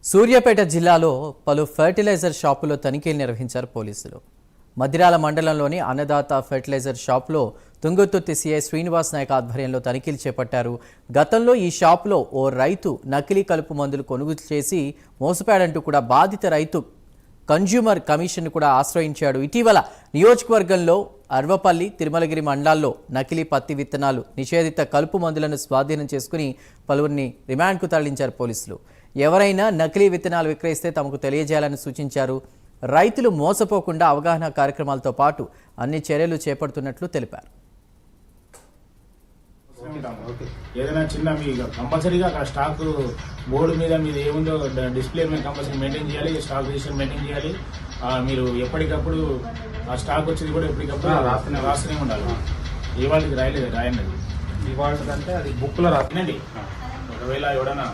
సూర్యాపేట జిల్లాలో పలు ఫర్టిలైజర్ షాపుల్లో తనిఖీలు నిర్వహించారు పోలీసులు. మదిరాల మండలంలోని అన్నదాత ఫర్టిలైజర్ షాపులో తుంగతుర్తి సీఐ శ్రీనివాస్ నాయక్ ఆధ్వర్యంలో తనిఖీలు చేపట్టారు. గతంలో ఈ షాపులో ఓ రైతు నకిలీ కలుపు మందులు కొనుగోలు చేసి మోసపోయాడంటూ కూడా బాధిత రైతు కన్జ్యూమర్ కమిషన్ కూడా ఆశ్రయించాడు. ఇటీవల నియోజకవర్గంలో అర్వపల్లి, తిరుమలగిరి మండలాల్లో నకిలీ పత్తి విత్తనాలు, నిషేధిత కలుపు మందులను స్వాధీనం చేసుకుని పలువురిని రిమాండ్కు తరలించారు పోలీసులు. ఎవరైనా నకిలీ విత్తనాలు విక్రయిస్తే తమకు తెలియజేయాలని సూచించారు. రైతులు మోసపోకుండా అవగాహన కార్యక్రమాలతో పాటు అన్ని చర్యలు చేపడుతున్నట్లు తెలిపారు. ఏదైనా చిన్న మీ కంపల్సరీగా అక్కడ స్టాక్ బోర్డు మీద మీరు ఏముందో డిస్ప్లే మీద కంపల్సరీ మెయింటైన్ చేయాలి, స్టాక్ రిజిస్టర్ మెయింటైన్ చేయాలి. మీరు ఎప్పటికప్పుడు ఆ స్టాక్ వచ్చేది కూడా ఎప్పటికప్పుడు రాస్తూనే ఉండాలి. ఇవాళకి రాయండి, ఇవాళ అంటే అది బుక్లో రాసినండి. ఒకవేళ ఎవడన్నా